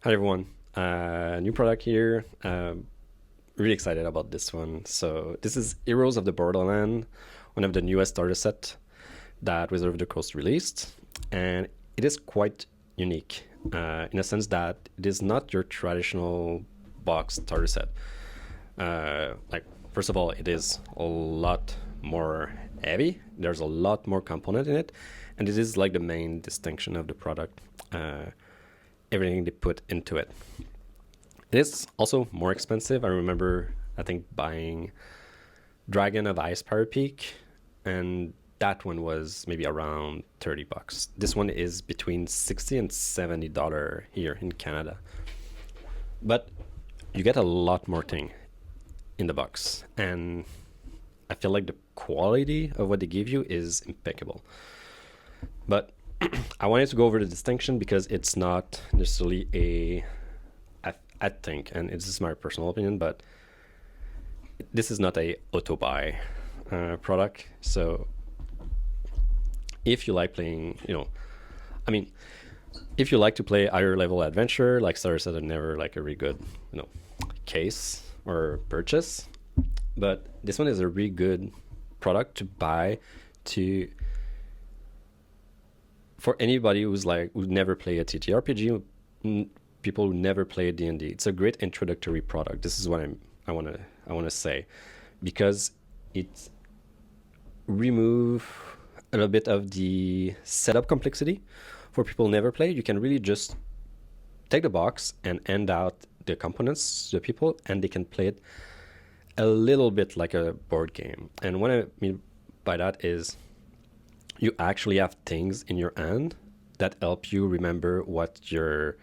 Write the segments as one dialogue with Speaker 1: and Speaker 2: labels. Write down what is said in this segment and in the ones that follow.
Speaker 1: Hi everyone, new product here. Really excited about this one. So this is Heroes of the Borderland, one of the newest starter set that Wizard of the Coast released, and it is quite unique in a sense that it is not your traditional box starter set. Like first of all, it is a lot more heavy. There's a lot more component in it, and it is like the main distinction of the product. Everything they put into it. It is also more expensive. I remember, I think, buying Dragon of Ice Power Peak, and that one was maybe around $30. This one is between $60 and $70 here in Canada. But you get a lot more thing in the box, and I feel like the quality of what they give you is impeccable. But I wanted to go over the distinction because it's not necessarily I think, and it's just my personal opinion, but this is not a auto buy product. So if you like playing, I mean, if you like to play higher level adventure, like Star Set are never like a really good, case or purchase. But this one is a really good product to buy to for anybody who's like who never play a TTRPG, people who never play D&D. It's a great introductory product. This is what I want to say, because it remove a little bit of the setup complexity for people who never play. You can really just take the box and hand out the components to the people, and they can play it a little bit like a board game. And what I mean by that is you actually have things in your hand that help you remember what your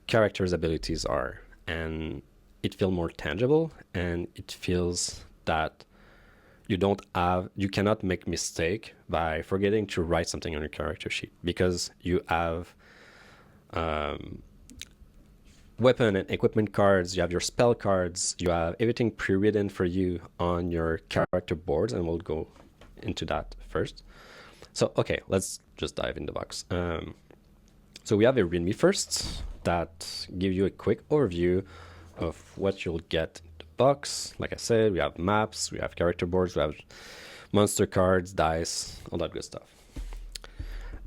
Speaker 1: character's abilities are, and it feels more tangible, and it feels that you cannot make mistake by forgetting to write something on your character sheet, because you have weapon and equipment cards, you have your spell cards, you have everything pre-written for you on your character boards, and we'll go into that first. So, okay, let's just dive in the box. So we have a README first that give you a quick overview of what you'll get in the box. Like I said, we have maps, we have character boards, we have monster cards, dice, all that good stuff.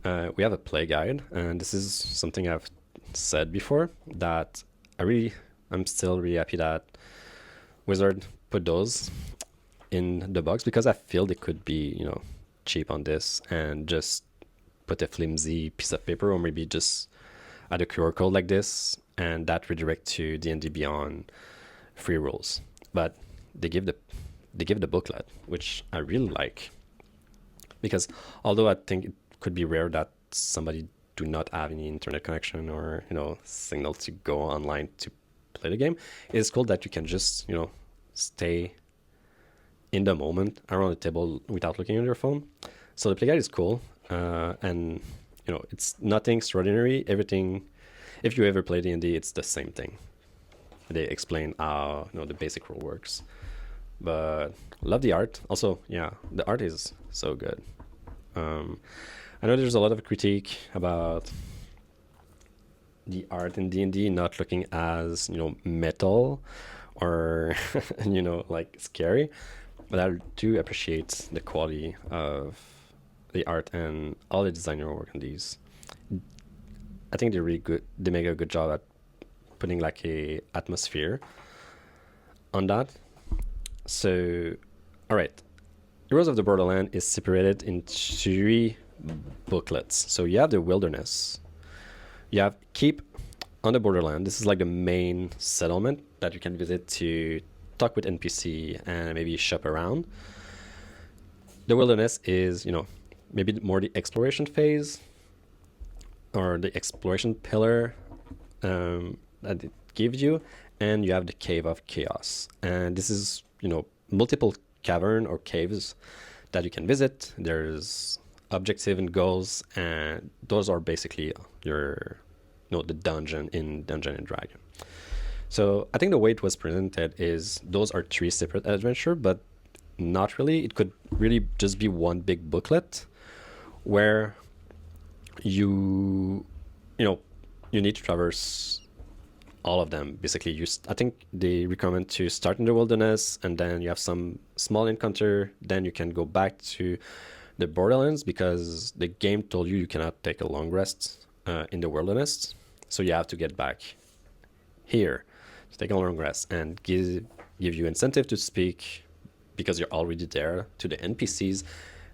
Speaker 1: We have a play guide, and this is something I've said before, that I'm still really happy that Wizard put those in the box, because I feel they could be, cheap on this and just put a flimsy piece of paper, or maybe just add a QR code like this, and that redirect to D&D Beyond free rules. But they give the booklet, which I really like, because although I think it could be rare that somebody do not have any internet connection or signal to go online to play the game, it's cool that you can just stay in the moment around the table without looking at your phone. So the play guide is cool, and it's nothing extraordinary. Everything, if you ever play D&D, it's the same thing. They explain how the basic rule works. But love the art. Also, yeah, the art is so good. I know there's a lot of critique about the art in D&D not looking as metal or like scary, but I do appreciate the quality of the art and all the designer work on these. I think they're really good. They make a good job at putting like a atmosphere on that. So, all right, Heroes of the Borderland is separated in 3 booklets. So you have the Wilderness, you have Keep on the Borderland. This is like the main settlement that you can visit to talk with NPC and maybe shop around. The Wilderness is, maybe more the exploration phase, or the exploration pillar that it gives you. And you have the Cave of Chaos. And this is, multiple cavern or caves that you can visit. There's objective and goals, and those are basically your, the dungeon in Dungeon and Dragon. So I think the way it was presented is those are 3 separate adventures, but not really. It could really just be one big booklet where you need to traverse all of them. Basically, I think they recommend to start in the wilderness, and then you have some small encounter. Then you can go back to the Borderlands because the game told you cannot take a long rest in the wilderness. So you have to get back here to take a long rest and give you incentive to speak because you're already there to the NPCs.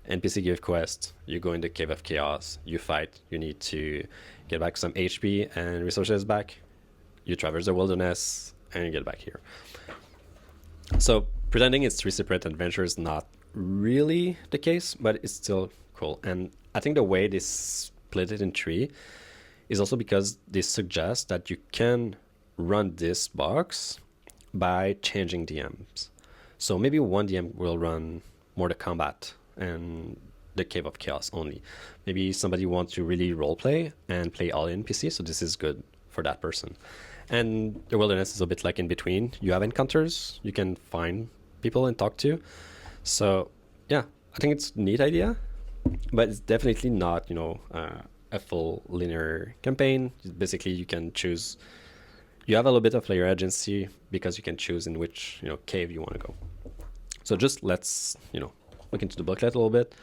Speaker 1: NPC give quest. You go in the Cave of Chaos. You fight. You need to get back some HP and resources back. You traverse the wilderness and you get back here. So pretending it's 3 separate adventures is not really the case, but it's still cool. And I think the way they split it in 3 is also because they suggest that you can run this box by changing DMs. So maybe one DM will run more the combat and the Cave of Chaos only. Maybe somebody wants to really roleplay and play all NPC, so this is good for that person. And the wilderness is a bit like in between. You have encounters, you can find people and talk to. So yeah, I think it's a neat idea, but it's definitely not, a full linear campaign. Basically, you can choose. You have a little bit of player agency because you can choose in which cave you want to go. So just let's look into the booklet a little bit.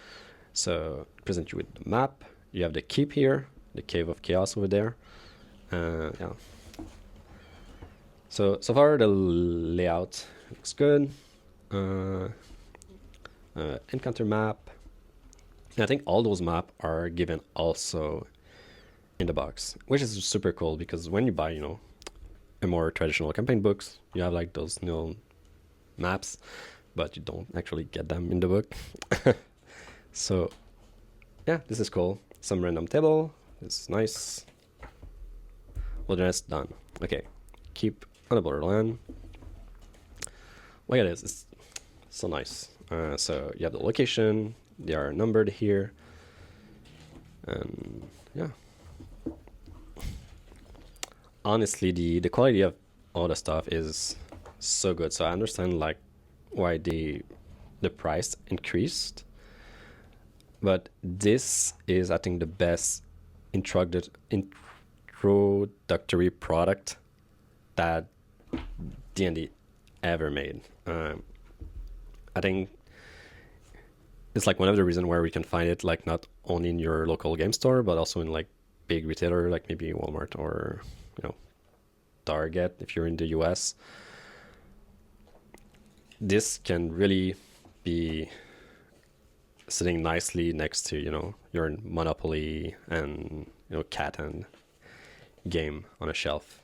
Speaker 1: So present you with the map. You have the keep here, the Cave of Chaos over there. Yeah. So far the layout looks good. Encounter map. And I think all those maps are given also in the box, which is super cool because when you buy, a more traditional campaign books, you have like those maps, but you don't actually get them in the book. So yeah, this is cool. Some random table. It's nice. Wilderness done. Okay, keep on the borderland. Look at this. It's so nice. So you have the location. They are numbered here. And yeah. Honestly, the quality of all the stuff is so good. So I understand like why the price increased. But this is, I think, the best introductory product that D&D ever made. I think it's like one of the reasons where we can find it like not only in your local game store, but also in like big retailer like maybe Walmart or Target if you're in the US. This can really be sitting nicely next to your Monopoly and Catan game on a shelf,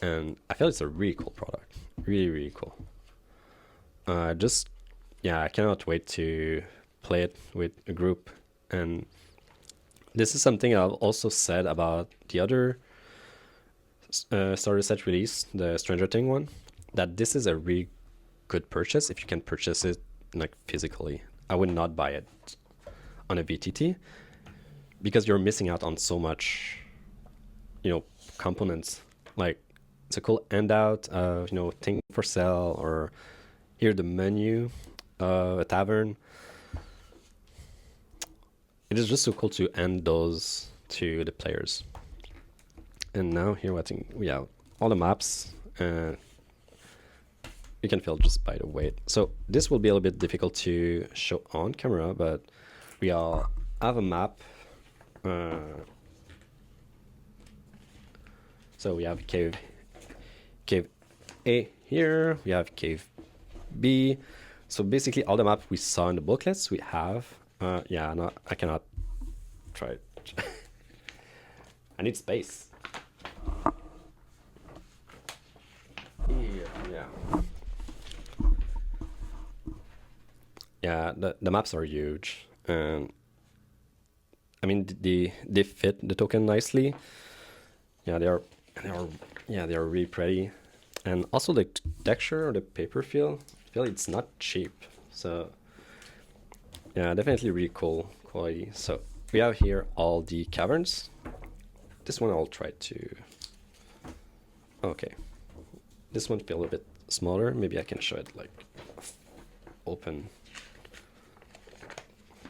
Speaker 1: and I feel it's a really cool product. Really cool. I cannot wait to play it with a group. And this is something I've also said about the other starter set release, the Stranger Things one, that this is a really good purchase if you can purchase it like physically. I would not buy it on a VTT because you're missing out on so much, components. Like it's a cool handout of, thing for sale, or here the menu, a tavern. It is just so cool to hand those to the players. And now here I think we have all the maps. You can feel just by the weight. So this will be a little bit difficult to show on camera, but we all have a map. So we have cave A here, we have cave B. So basically all the maps we saw in the booklets we have. No, I cannot try it. I need space. Yeah, the maps are huge, and I mean they fit the token nicely. Yeah, they are really pretty, and also the texture or the paper feel it's not cheap. So yeah, definitely really cool quality. So we have here all the caverns. This one I'll try to. Okay, this one feels a bit smaller. Maybe I can show it like open.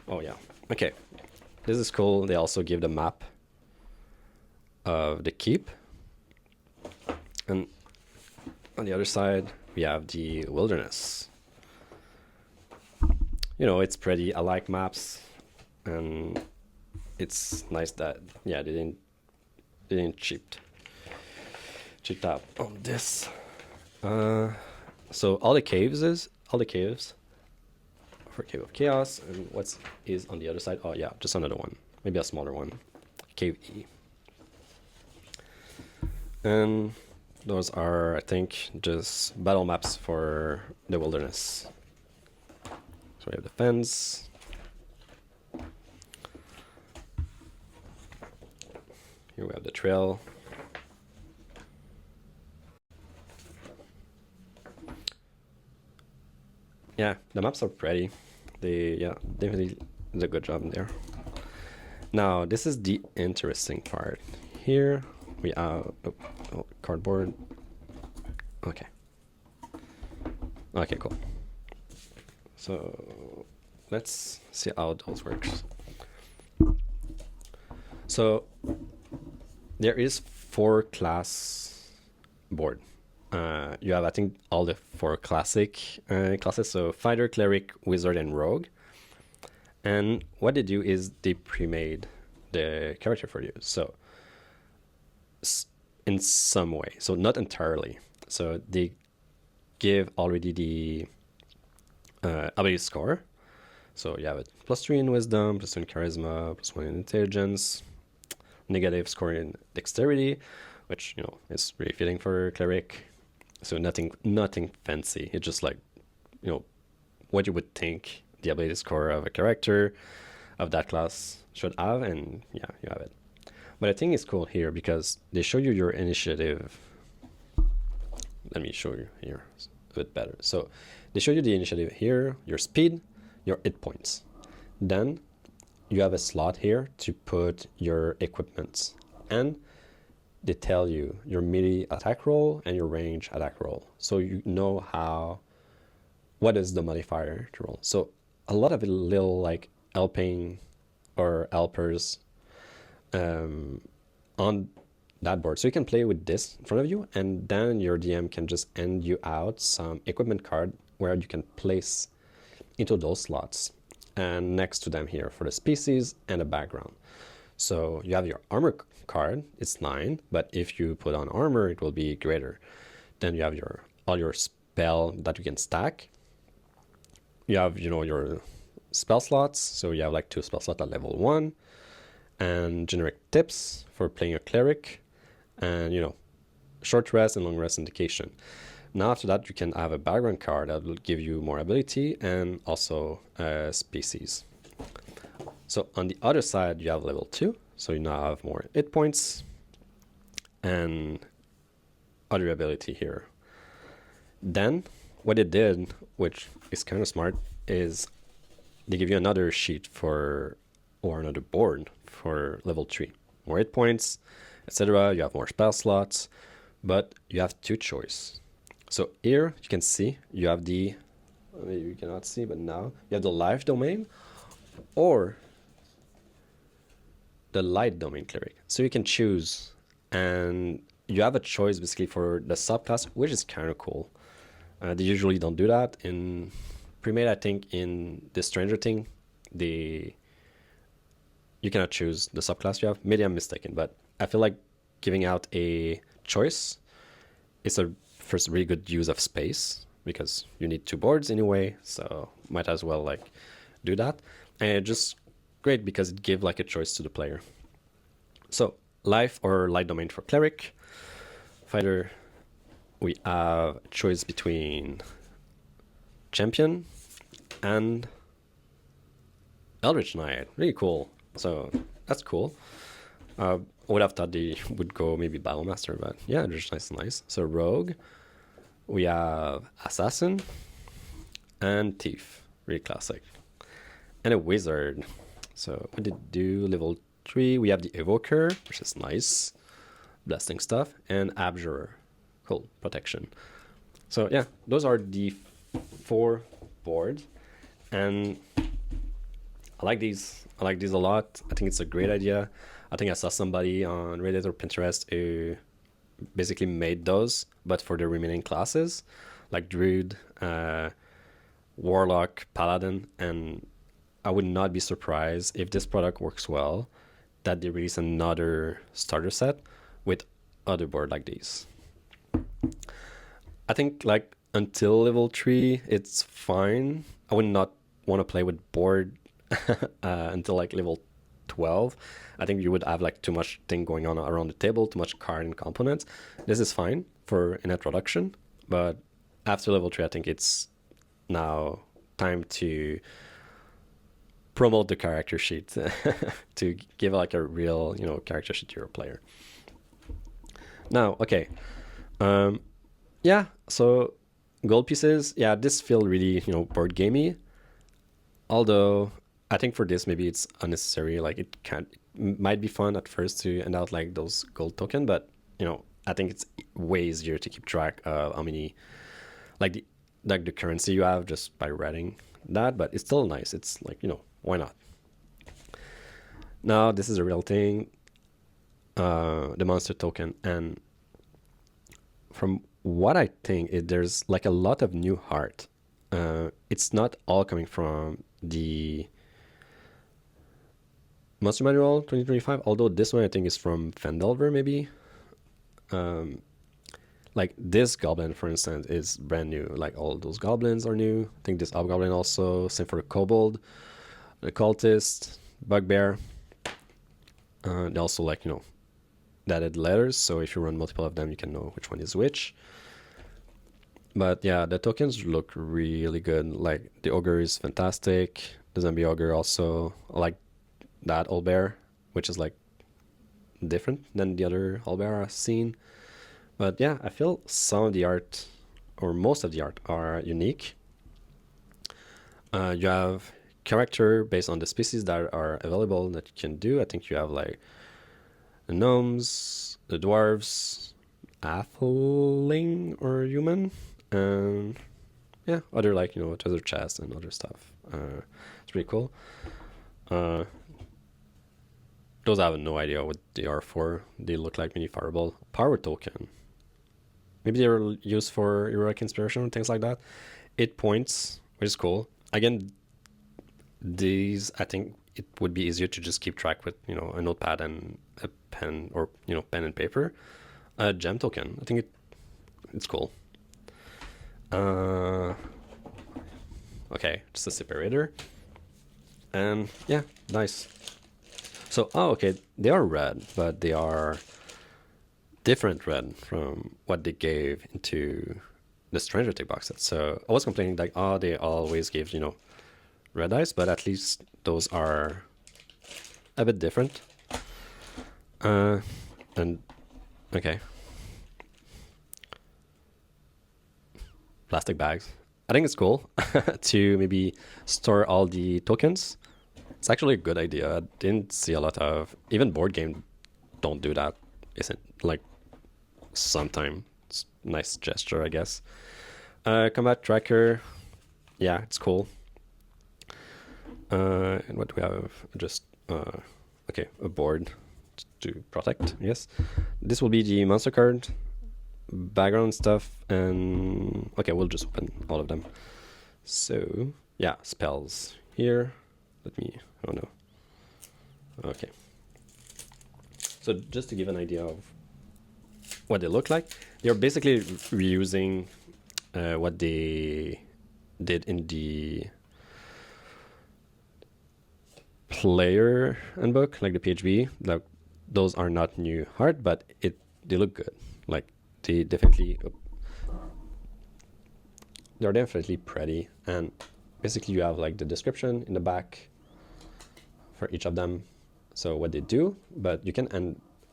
Speaker 1: Oh yeah, okay. This is cool. They also give the map of the keep. And on the other side, we have the wilderness. You know, it's pretty. I like maps, and it's nice that yeah they didn't cheaped out on this. So all the caves for Cave of Chaos, and what's is on the other side? Oh yeah, just another one, maybe a smaller one, Cave E. And those are, I think, just battle maps for the wilderness. So we have the fence. Here we have the trail. Yeah, the maps are pretty. They definitely did a good job in there. Now this is the interesting part. Here we have cardboard. Okay. Okay, cool. So let's see how those works. So there is 4 class board. You have, I think, all the 4 classic classes. So fighter, cleric, wizard, and rogue. And what they do is they pre-made the character for you. So in some way, so not entirely. So they give already the ability score. So you have it +3 in wisdom, +2 in charisma, +1 in intelligence, negative score in dexterity, which is really fitting for cleric. So nothing fancy. It's just like what you would think the ability score of a character of that class should have, and yeah, you have it. But I think it's cool here because they show you your initiative. Let me show you here a bit better. So they show you the initiative here, your speed, your hit points. Then you have a slot here to put your equipment, and they tell you your melee attack roll and your range attack roll. So you know what is the modifier to roll. So a lot of little like helping or helpers on that board. So you can play with this in front of you, and then your DM can just hand you out some equipment card where you can place into those slots and next to them here for the species and the background. So you have your armor card, it's 9, but if you put on armor, it will be greater. Then you have all your spell that you can stack. You have, your spell slots. So you have like 2 spell slots at level 1, and generic tips for playing a cleric, and short rest and long rest indication. Now after that, you can have a background card that will give you more ability and also species. So on the other side, you have level 2. So you now have more hit points and other ability here. Then what they did, which is kind of smart, is they give you another sheet or another board for level 3. More hit points, etc. You have more spell slots, but you have 2 choices. So here you can see you have maybe you cannot see, but now you have the life domain or the light domain cleric. So you can choose, and you have a choice basically for the subclass, which is kind of cool. They usually don't do that in pre-made. I think in the Stranger Thing, you cannot choose the subclass you have. Maybe I'm mistaken, but I feel like giving out a choice is a first really good use of space because you need 2 boards anyway, so might as well like do that. And it's just great because it gives like a choice to the player. So life or light domain for cleric. Fighter, we have a choice between champion and Eldritch Knight. Really cool. So that's cool. I would have thought they would go maybe Battlemaster, but yeah, Eldritch Knight's nice. So rogue, we have assassin and thief. Really classic. And a wizard. So what did it do? Level 3, we have the evoker, which is nice. Blasting stuff. And abjurer. Cool. Protection. So yeah, those are the 4 boards. And I like these. I like these a lot. I think it's a great idea. I think I saw somebody on Reddit or Pinterest who basically made those, but for the remaining classes, like Druid, Warlock, Paladin, and I would not be surprised if this product works well that they release another starter set with other board like these. I think like until level 3, it's fine. I would not want to play with board until like level 12. I think you would have like too much thing going on around the table, too much card and components. This is fine for an introduction, but after level 3, I think it's now time to promote the character sheet to give like a real, character sheet to your player. Now, okay. Yeah, so gold pieces, yeah, this feel really, board gamey. Although I think for this maybe it's unnecessary. Like it might be fun at first to end out like those gold token, but I think it's way easier to keep track of how many like the currency you have just by writing that. But it's still nice. It's like why not? Now this is a real thing. The monster token, and from what I think, there's like a lot of new art. It's not all coming from the Monster Manual 2025, although this one I think is from Fendelver maybe. Like this goblin, for instance, is brand new. Like all those goblins are new. I think this hobgoblin also. Same for the kobold, the cultist, bugbear. They also like added letters, so if you run multiple of them, you can know which one is which. But yeah, the tokens look really good. Like the ogre is fantastic. The zombie ogre also, I like that owlbear, which is like different than the other owlbear I've seen. But yeah, I feel some of the art, or most of the art, are unique. You have character based on the species that are available that you can do. I think you have like the gnomes, the dwarves, halfling or human, and yeah, other like treasure chests and other stuff. It's pretty cool. Those I have no idea what they are for. They look like mini fireball power token. Maybe they were used for heroic inspiration and things like that. 8 points, which is cool. Again, these I think it would be easier to just keep track with a notepad and a pen, or pen and paper. A gem token, I think it's cool. Okay, just a separator, and yeah, nice. So okay, they are red, but they are different red from what they gave into the Stranger Things box set. So I was complaining like, they always give red eyes, but at least those are a bit different. And okay, plastic bags. I think it's cool to maybe store all the tokens. It's actually a good idea. I didn't see a lot of, even board game don't do that. Isn't like sometime it's nice gesture, I guess. Combat tracker, yeah, it's cool. And what do we have? Just okay, a board to protect. Yes, this will be the monster card, background stuff, and okay, we'll just open all of them. So yeah, spells here. Let me. Oh no. Okay. So just to give an idea of what they look like, they're basically reusing what they did in the player handbook, like the PHB. Like those are not new art, but they look good. Like they're definitely pretty, and basically you have like the description in the back for each of them, so what they do, but you can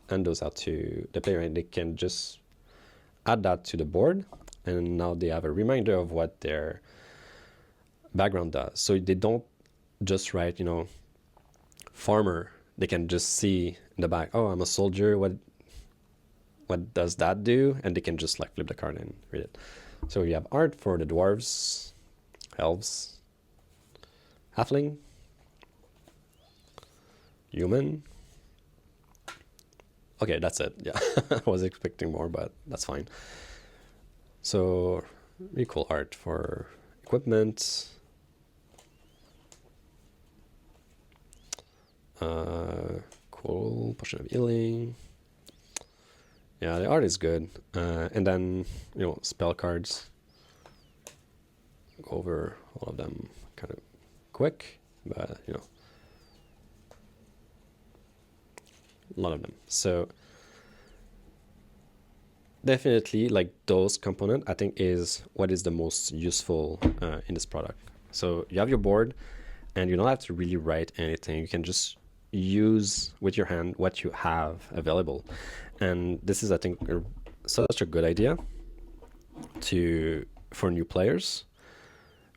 Speaker 1: hand those out to the player and they can just add that to the board, and now they have a reminder of what their background does. So they don't just write farmer. They can just see in the back, oh, I'm a soldier, what does that do, and they can just like flip the card and read it. So you have art for the dwarves, elves, halfling, human. Okay, that's it. Yeah, I was expecting more, but that's fine. So really cool art for equipment. Cool potion of healing. Yeah, the art is good. And then, spell cards. Go over all of them kind of quick, but, a lot of them. So definitely, like, those component, I think, is what is the most useful in this product. So you have your board, and you don't have to really write anything. You can just use with your hand what you have available. And this is, I think, such a good idea for new players,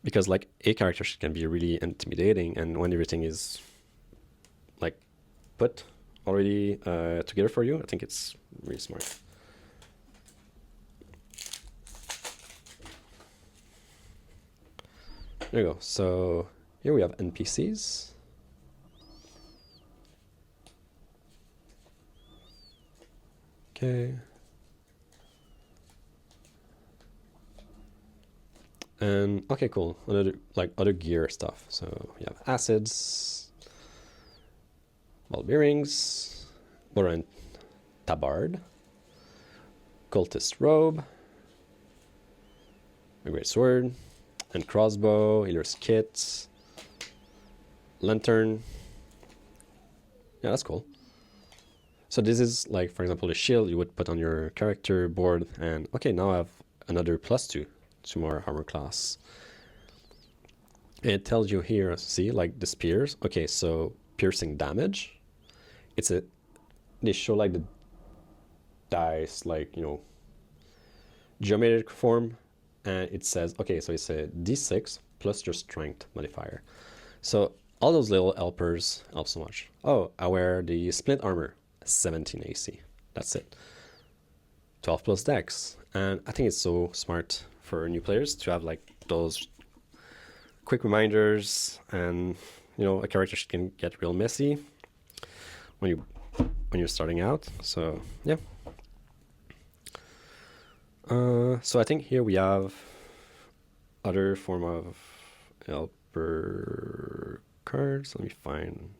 Speaker 1: because like a character sheet can be really intimidating, and when everything is like put already together for you, I think it's really smart. There you go. So here we have NPCs. Okay. And okay, cool. Other gear stuff. So we have acids, ball bearings, Borderland tabard, cultist robe, a great sword, and crossbow, healer's kit, lantern. Yeah, that's cool. So this is like, for example, the shield you would put on your character board, and okay, now I have another +2 to more armor class. And it tells you here, see, like the spears. Okay, so piercing damage. They show like the dice, like, geometric form, and it says, okay, so it's a d6 plus your strength modifier. So all those little helpers help so much. Oh, I wear the splint armor, 17 AC. That's it. 12 plus dex. And I think it's so smart for new players to have like those quick reminders, and a character can get real messy when you're starting out. So yeah. So I think here we have other form of helper cards. Let me find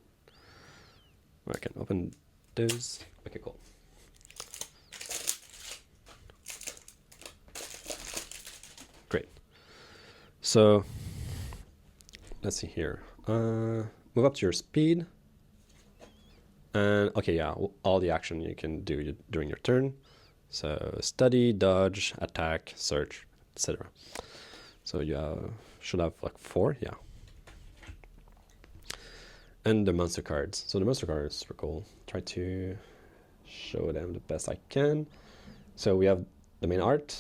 Speaker 1: where I can open those. Okay, cool. Great. So let's see here. Move up to your speed. And okay, yeah, all the action you can do during your turn. So study, dodge, attack, search, etc. So you should have like 4, yeah. And the monster cards. So the monster cards are cool. Try to show them the best I can. So we have the main art,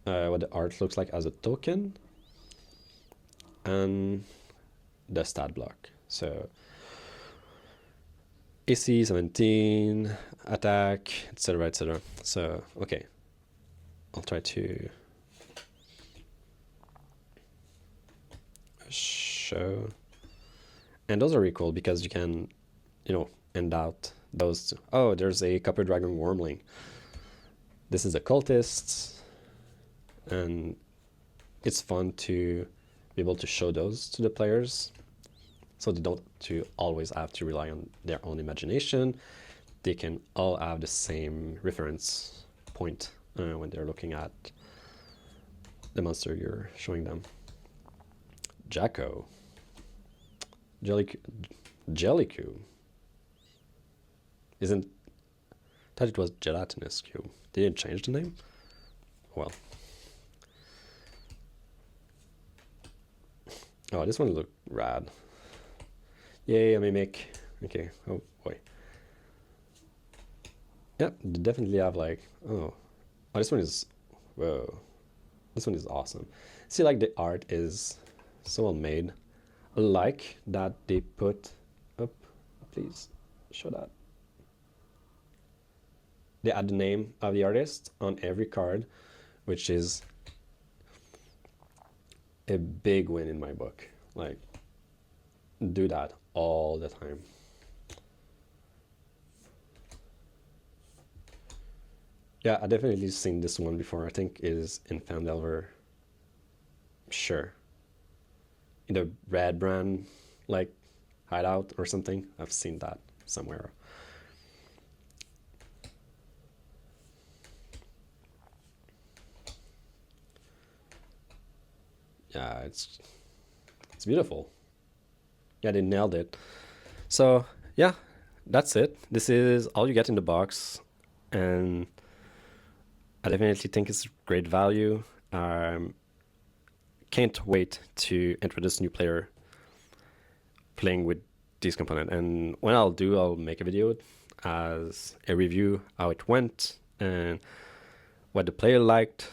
Speaker 1: what the art looks like as a token, and the stat block. So AC 17, attack, etc., etc. So okay, I'll try to show. And those are really cool because you can, end out those two. Oh, there's a Copper Dragon Wormling. This is a cultist, and it's fun to be able to show those to the players, so they don't always have to rely on their own imagination. They can all have the same reference point when they're looking at the monster you're showing them. Jacko. Jellicoe. I thought it was Gelatinous Cube. They didn't change the name? Well. Oh, this one looked rad. Yay, a mimic. Okay, oh boy. Yep, they definitely have like, oh, this one is, whoa. This one is awesome. See, like the art is so well made. I like that they put up, please show that. They add the name of the artist on every card, which is a big win in my book. Like, do that all the time. Yeah, I definitely seen this one before. I think it is in Fandelver. Sure. In the red brand, like hideout or something. I've seen that somewhere. Yeah, it's beautiful. Yeah, they nailed it. So yeah, that's it. This is all you get in the box, and I definitely think it's great value. Um, can't wait to introduce new player playing with these components. And when I'll do, I'll make a video as a review how it went and what the player liked.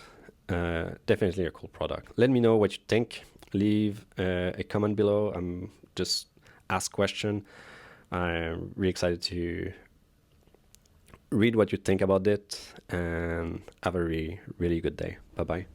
Speaker 1: Definitely a cool product. Let me know what you think. Leave a comment below. Just ask question. I'm really excited to read what you think about it, and have a really, really good day. Bye bye.